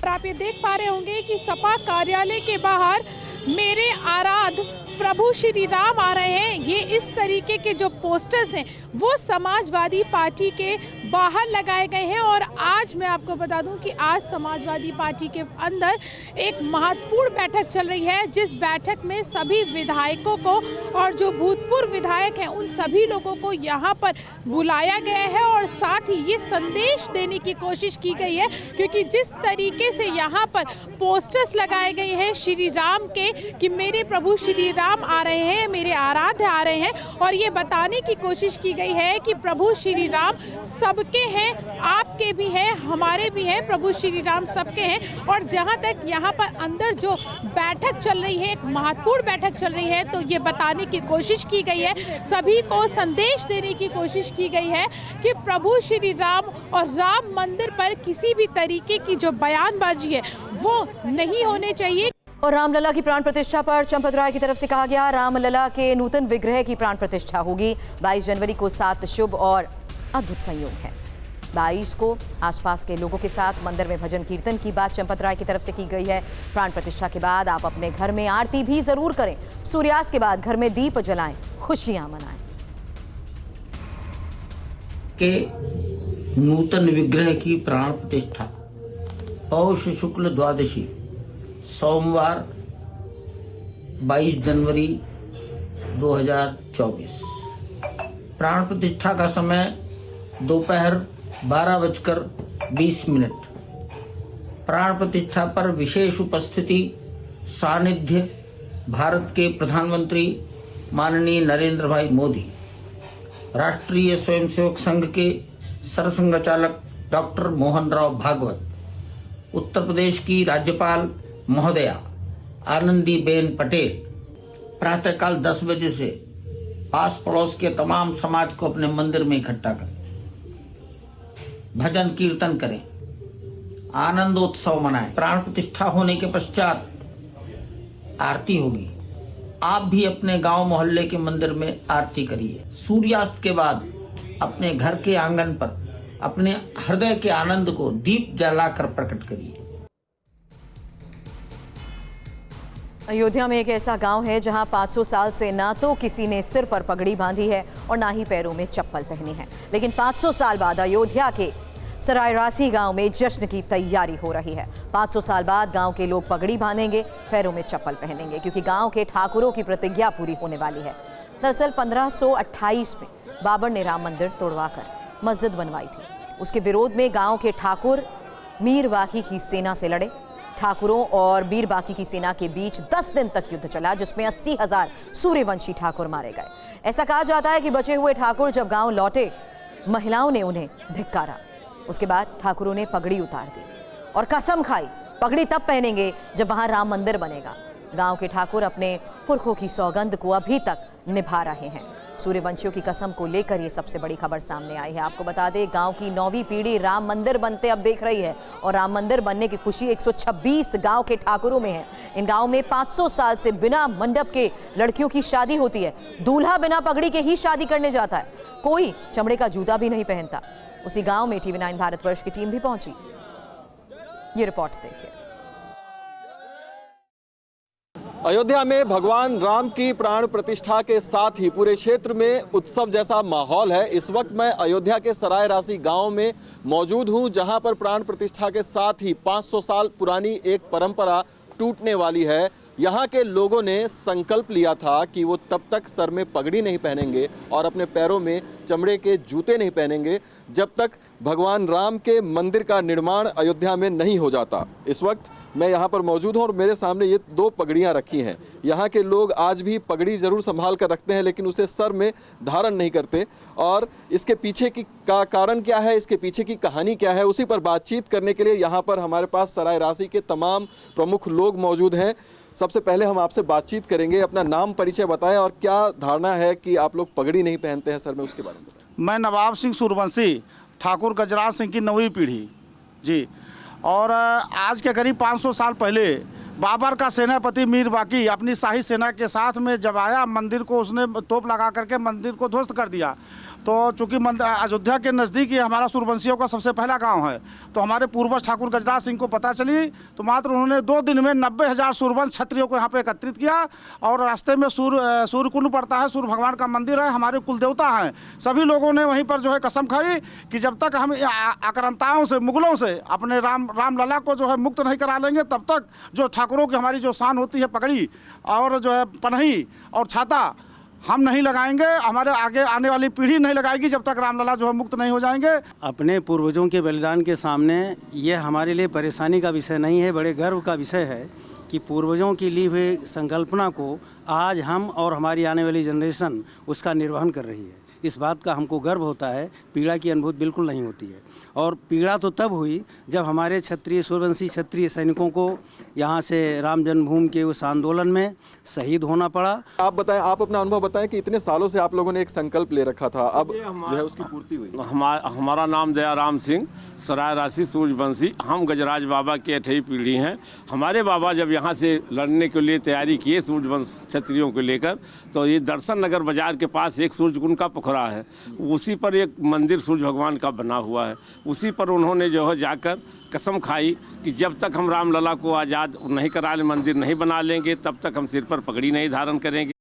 आप ये देख पा रहे होंगे कि सपा कार्यालय के बाहर मेरे आराध्य प्रभु श्री राम आ रहे हैं। ये इस तरीके के जो पोस्टर्स हैं वो समाजवादी पार्टी के बाहर लगाए गए हैं। और आज मैं आपको बता दूं कि आज समाजवादी पार्टी के अंदर एक महत्वपूर्ण बैठक चल रही है, जिस बैठक में सभी विधायकों को और जो भूतपूर्व विधायक हैं उन सभी लोगों को यहाँ पर बुलाया गया है और साथ ही ये संदेश देने की कोशिश की गई है, क्योंकि जिस तरीके से यहाँ पर पोस्टर्स लगाए गए हैं श्री राम के कि मेरे प्रभु श्री राम आ रहे हैं, मेरे आराध्य आ रहे हैं, और ये बताने की कोशिश की गई है कि प्रभु श्री राम सबके हैं, आपके भी हैं, हमारे भी हैं, प्रभु श्री राम सबके हैं। और जहां तक यहाँ पर अंदर जो बैठक चल रही है, एक महत्वपूर्ण बैठक चल रही है, तो ये बताने की कोशिश की गई है, सभी को संदेश देने की कोशिश की गई है कि प्रभु श्री राम और राम मंदिर पर किसी भी तरीके की जो बयानबाजी है वो नहीं होने चाहिए। और रामलला की प्राण प्रतिष्ठा पर चंपत राय की तरफ से कहा गया, रामलला के नूतन विग्रह की प्राण प्रतिष्ठा होगी। 22 जनवरी को 7 शुभ और अद्भुत संयोग है। 22 को आसपास के लोगों के साथ मंदिर में भजन कीर्तन की बात चंपत राय की तरफ से की गई है। प्राण प्रतिष्ठा के बाद आप अपने घर में आरती भी जरूर करें। सूर्यास्त के बाद घर में दीप जलाएं, खुशियां मनाएं। के नूतन विग्रह की प्राण प्रतिष्ठा पौष शुक्ल द्वादशी सोमवार 22 जनवरी 2024। प्राण प्रतिष्ठा का समय दोपहर 12:20। प्राण प्रतिष्ठा पर विशेष उपस्थिति सानिध्य भारत के प्रधानमंत्री माननीय नरेंद्र भाई मोदी, राष्ट्रीय स्वयंसेवक संघ के सरसंघचालक डॉक्टर मोहन राव भागवत, उत्तर प्रदेश की राज्यपाल महोदया आनंदीबेन पटेल प्रातःकाल 10 बजे से पास पड़ोस के तमाम समाज को अपने मंदिर में इकट्ठा करें, भजन कीर्तन करें, आनंदोत्सव मनाएं। प्राण प्रतिष्ठा होने के पश्चात आरती होगी आप भी अपने गांव मोहल्ले के मंदिर में आरती करिए। सूर्यास्त के बाद अपने घर के आंगन पर अपने हृदय के आनंद को दीप जलाकर प्रकट करिए। अयोध्या में एक ऐसा गांव है जहां 500 साल से ना तो किसी ने सिर पर पगड़ी बांधी है और ना ही पैरों में चप्पल पहनी है, लेकिन 500 साल बाद अयोध्या के सरायरासी गांव में जश्न की तैयारी हो रही है। 500 साल बाद गांव के लोग पगड़ी बांधेंगे, पैरों में चप्पल पहनेंगे, क्योंकि गांव के ठाकुरों की प्रतिज्ञा पूरी होने वाली है। दरअसल 1528 में बाबर ने राम मंदिर तोड़वाकर मस्जिद बनवाई थी। उसके विरोध में गांव के ठाकुर मीर बाकी की सेना से लड़े। ठाकुरों और मीर बाकी की सेना के बीच 10 दिन तक युद्ध चला, जिसमें 80,000 सूर्यवंशी ठाकुर मारे गए। ऐसा कहा जाता है कि बचे हुए ठाकुर जब गांव लौटे, महिलाओं ने उन्हें धिक्कारा। उसके बाद ठाकुरों ने पगड़ी उतार दी और कसम खाई, पगड़ी तब पहनेंगे जब वहां राम मंदिर बनेगा। गांव के ठाकुर अपने पुरखों की सौगंध को अभी तक निभा रहे हैं। सूर्यवंशियों की कसम को लेकर ये सबसे बड़ी खबर सामने आई है। आपको बता दें, गांव की 9वीं पीढ़ी राम मंदिर बनते अब देख रही है और राम मंदिर बनने की खुशी 126 गांव के ठाकुरों में है। इन गांव में 500 साल से बिना मंडप के लड़कियों की शादी होती है। दूल्हा बिना पगड़ी के ही शादी करने जाता है, कोई चमड़े का जूता भी नहीं पहनता। उसी गांव में TV9 भारतवर्ष की टीम भी पहुंची। ये रिपोर्ट देखिए। अयोध्या में भगवान राम की प्राण प्रतिष्ठा के साथ ही पूरे क्षेत्र में उत्सव जैसा माहौल है। इस वक्त मैं अयोध्या के सरायरासी गांव में मौजूद हूं, जहां पर प्राण प्रतिष्ठा के साथ ही 500 साल पुरानी एक परंपरा टूटने वाली है। यहाँ के लोगों ने संकल्प लिया था कि वो तब तक सर में पगड़ी नहीं पहनेंगे और अपने पैरों में चमड़े के जूते नहीं पहनेंगे जब तक भगवान राम के मंदिर का निर्माण अयोध्या में नहीं हो जाता। इस वक्त मैं यहाँ पर मौजूद हूँ और मेरे सामने ये 2 पगड़ियाँ रखी हैं। यहाँ के लोग आज भी पगड़ी ज़रूर संभाल कर रखते हैं, लेकिन उसे सर में धारण नहीं करते। और इसके पीछे का कारण क्या है, इसके पीछे की कहानी क्या है, उसी पर बातचीत करने के लिए यहाँ पर हमारे पास सरायरासी के तमाम प्रमुख लोग मौजूद हैं। सबसे पहले हम आपसे बातचीत करेंगे। अपना नाम परिचय बताएं और क्या धारणा है कि आप लोग पगड़ी नहीं पहनते हैं सर में, उसके बारे में बताएं। मैं नवाब सिंह सूर्यवंशी, ठाकुर गजराज सिंह की 9वीं पीढ़ी जी। और आज के करीब 500 साल पहले बाबर का सेनापति मीर बाकी अपनी शाही सेना के साथ में जब आया, मंदिर को उसने तोप लगा करके मंदिर को ध्वस्त कर दिया। तो चूँकि अयोध्या के नज़दीक ही हमारा सूर्यवंशियों का सबसे पहला गांव है, तो हमारे पूर्वज ठाकुर गजराज सिंह को पता चली, तो मात्र उन्होंने 2 दिन में 90,000 सूर्यवंश क्षत्रियों को यहाँ पे एकत्रित किया। और रास्ते में सूर्य कुंड पड़ता है, सूर्य भगवान का मंदिर है, हमारे कुल देवता हैं। सभी लोगों ने वहीं पर जो है कसम खाई कि जब तक हम आक्रांताओं से, मुगलों से अपने रामलला को जो है मुक्त नहीं करा लेंगे, तब तक जो ठाकुरों की हमारी जो शान होती है पगड़ी और जो है पनही और छाता, हम नहीं लगाएंगे, हमारे आगे आने वाली पीढ़ी नहीं लगाएगी जब तक रामलला जो है मुक्त नहीं हो जाएंगे। अपने पूर्वजों के बलिदान के सामने ये हमारे लिए परेशानी का विषय नहीं है, बड़े गर्व का विषय है कि पूर्वजों की ली हुई संकल्पना को आज हम और हमारी आने वाली जनरेशन उसका निर्वहन कर रही है। इस बात का हमको गर्व होता है। पीड़ा की अनुभूति बिल्कुल नहीं होती है। और पीड़ा तो तब हुई जब हमारे क्षत्रिय सूर्यवंशी क्षत्रिय सैनिकों को यहाँ से राम जन्मभूमि के उस आंदोलन में शहीद होना पड़ा। आप बताएं, आप अपना अनुभव बताएं कि इतने सालों से आप लोगों ने एक संकल्प ले रखा था, अब जो है उसकी पूर्ति हुई। हमारा नाम दयाराम सिंह, सरायरासी सूर्यवंशी। हम गजराज बाबा की 8वीं पीढ़ी हैं। हमारे बाबा जब यहाँ से लड़ने के लिए तैयारी किए सूर्यवंश क्षत्रियों को लेकर, तो ये दर्शन नगर बाजार के पास एक सूर्यकुंड का पोखरा है, उसी पर एक मंदिर सूर्य भगवान का बना हुआ है। उसी पर उन्होंने जो है जाकर कसम खाई कि जब तक हम रामलला को आज़ाद नहीं करा ले, मंदिर नहीं बना लेंगे, तब तक हम सिर पर पगड़ी नहीं धारण करेंगे।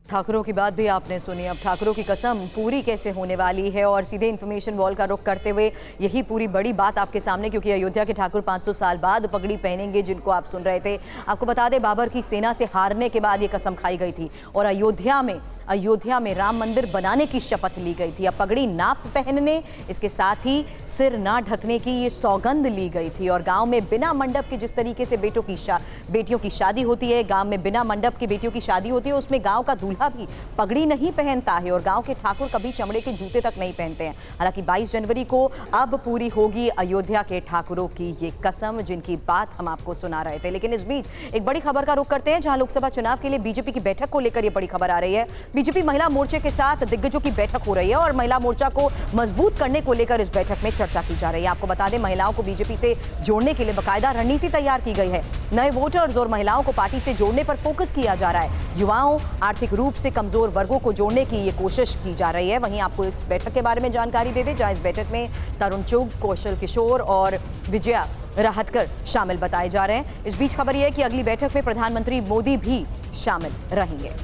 ठाकुरों की बात भी आपने सुनी। अब ठाकुरों की कसम पूरी कैसे होने वाली है, और सीधे इन्फॉर्मेशन वॉल का रुख करते हुए यही पूरी बड़ी बात आपके सामने, क्योंकि अयोध्या के ठाकुर 500 साल बाद पगड़ी पहनेंगे, जिनको आप सुन रहे थे। आपको बता दें, बाबर की सेना से हारने के बाद ये कसम खाई गई थी और अयोध्या में राम मंदिर बनाने की शपथ ली गई थी। अब पगड़ी ना पहनने, इसके साथ ही सिर ना ढकने की ये सौगंध ली गई थी। और गांव में बिना मंडप के जिस तरीके से बेटियों की शादी होती है, गांव में बिना मंडप के बेटियों की शादी होती है, उसमें गांव का दूल्हा भी पगड़ी नहीं पहनता है और गांव के ठाकुर कभी चमड़े के जूते तक नहीं पहनते हैं। हालांकि 22 जनवरी को अब पूरी होगी अयोध्या के ठाकुरों की ये कसम, जिनकी बात हम आपको सुना रहे थे। लेकिन इस बीच एक बड़ी खबर का रुख करते हैं, जहां लोकसभा चुनाव के लिए बीजेपी की बैठक को लेकर ये बड़ी खबर आ रही है। बीजेपी महिला मोर्चे के साथ दिग्गजों की बैठक हो रही है और महिला मोर्चा को मजबूत करने को लेकर इस बैठक में चर्चा की जा रही है। आपको बता दें, महिलाओं को बीजेपी से जोड़ने के लिए बाकायदा रणनीति तैयार की गई है। नए वोटर्स और महिलाओं को पार्टी से जोड़ने पर फोकस किया जा रहा है। युवाओं, आर्थिक रूप से कमजोर वर्गों को जोड़ने की ये कोशिश की जा रही है। वहीं आपको इस बैठक के बारे में जानकारी दे दें, जहां इस बैठक में तरुण चुग, कौशल किशोर और विजया राहटकर शामिल बताए जा रहे हैं। इस बीच खबर यह है कि अगली बैठक में प्रधानमंत्री मोदी भी शामिल रहेंगे।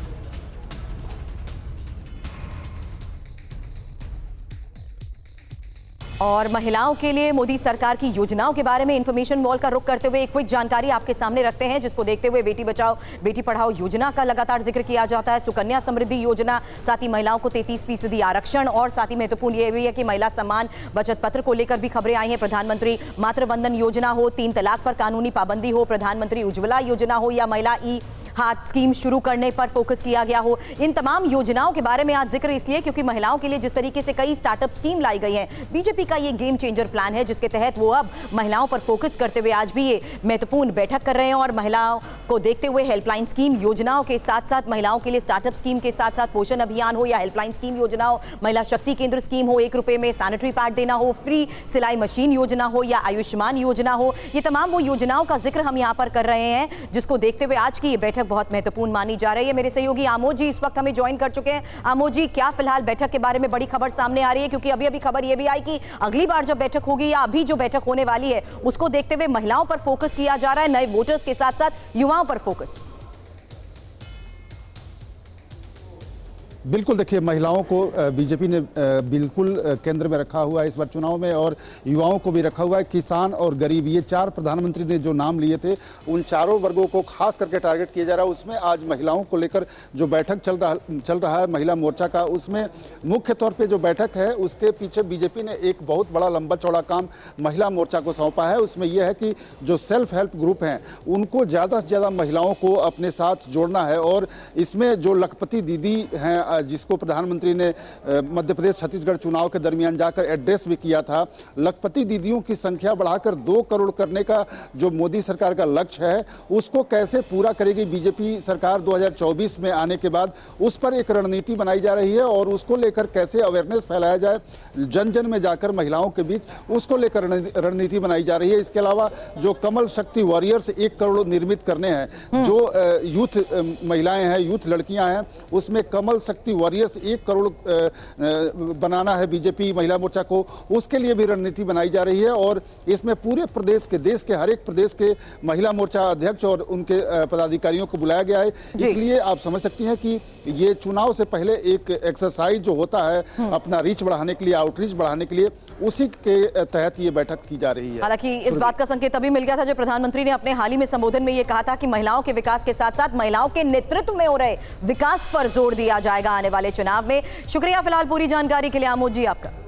और महिलाओं के लिए मोदी सरकार की योजनाओं के बारे में इंफॉर्मेशन वॉल का रुख करते हुए एक क्विक जानकारी आपके सामने रखते हैं, जिसको देखते हुए बेटी बचाओ बेटी पढ़ाओ योजना का लगातार जिक्र किया जाता है, सुकन्या समृद्धि योजना, साथ ही महिलाओं को 33% आरक्षण और साथ ही महत्वपूर्ण यह भी है कि महिला सम्मान बचत पत्र को लेकर भी खबरें आई हैं। प्रधानमंत्री मातृ वंदन योजना हो, 3 तलाक पर कानूनी पाबंदी हो, प्रधानमंत्री उज्ज्वला योजना हो या महिला ई हाथ स्कीम शुरू करने पर फोकस किया गया हो। इन तमाम योजनाओं के बारे में आज जिक्र इसलिए क्योंकि महिलाओं के लिए जिस तरीके से कई स्टार्टअप स्कीम लाई गई हैं, बीजेपी का ये गेम चेंजर प्लान है, जिसके तहत वो अब महिलाओं पर फोकस करते हुए आज भी ये महत्वपूर्ण बैठक कर रहे हैं। और महिलाओं को देखते हुए हेल्पलाइन स्कीम योजनाओं के साथ साथ महिलाओं के लिए स्टार्टअप स्कीम के साथ साथ पोषण अभियान हो या हेल्पलाइन स्कीम योजना हो, महिला शक्ति केंद्र स्कीम हो, 1 रुपए में सैनिटरी पैड देना हो, फ्री सिलाई मशीन योजना हो या आयुष्मान योजना हो, ये तमाम वो योजनाओं का जिक्र हम यहाँ पर कर रहे हैं, जिसको देखते हुए आज की ये बैठक बहुत महत्वपूर्ण मानी जा रही है। मेरे सहयोगी आमोद जी इस वक्त हमें ज्वाइन कर चुके हैं। आमोद जी, क्या फिलहाल बैठक के बारे में बड़ी खबर सामने आ रही है? क्योंकि अभी खबर यह भी आई कि अगली बार जब बैठक होगी या अभी जो बैठक होने वाली है उसको देखते हुए महिलाओं पर फोकस किया जा रहा है, नए वोटर्स के साथ साथ युवाओं पर फोकस। बिल्कुल, देखिए, महिलाओं को बीजेपी ने बिल्कुल केंद्र में रखा हुआ है इस बार चुनाव में, और युवाओं को भी रखा हुआ है। किसान और गरीब, ये 4 प्रधानमंत्री ने जो नाम लिए थे, उन चारों वर्गों को खास करके टारगेट किया जा रहा है। उसमें आज महिलाओं को लेकर जो बैठक चल रहा है महिला मोर्चा का, उसमें मुख्य तौर पे जो बैठक है उसके पीछे बीजेपी ने एक बहुत बड़ा लंबा चौड़ा काम महिला मोर्चा को सौंपा है। उसमें यह है कि जो सेल्फ हेल्प ग्रुप हैं उनको ज़्यादा से ज़्यादा महिलाओं को अपने साथ जोड़ना है। और इसमें जो लखपति दीदी हैं, जिसको प्रधानमंत्री ने मध्य प्रदेश छत्तीसगढ़ चुनाव के दरमियान जाकर एड्रेस भी किया था, लखपति दीदियों की संख्या बढ़ाकर 2 करोड़ करने का जो मोदी सरकार का लक्ष्य है उसको कैसे पूरा करेगी बीजेपी सरकार 2024 में आने के बाद, उस पर एक रणनीति बनाई जा रही है। और उसको लेकर कैसे अवेयरनेस फैलाया जाए जन जन में जाकर महिलाओं के बीच, उसको लेकर रणनीति बनाई जा रही है। इसके अलावा जो कमल शक्ति वॉरियर्स 1 करोड़ निर्मित करने हैं, जो यूथ महिलाएं हैं, यूथ लड़कियां हैं, उसमें कमल शक्ति वॉरियर्स 1 करोड़ बनाना है बीजेपी महिला मोर्चा को, उसके लिए भी रणनीति बनाई जा रही है। और इसमें पूरे प्रदेश के, देश के हर एक प्रदेश के महिला मोर्चा अध्यक्ष और उनके पदाधिकारियों को बुलाया गया है। इसलिए आप समझ सकती हैं कि ये चुनाव से पहले एक एक्सरसाइज जो होता है अपना रीच बढ़ाने के लिए, आउटरीच बढ़ाने के लिए, उसी के तहत ये बैठक की जा रही है। हालांकि इस बात का संकेत तभी मिल गया था जब प्रधानमंत्री ने अपने हाल ही में संबोधन में ये कहा था कि महिलाओं के विकास के साथ साथ महिलाओं के नेतृत्व में हो रहे विकास पर जोर दिया जाएगा आने वाले चुनाव में। शुक्रिया फिलहाल पूरी जानकारी के लिए आमोद जी आपका।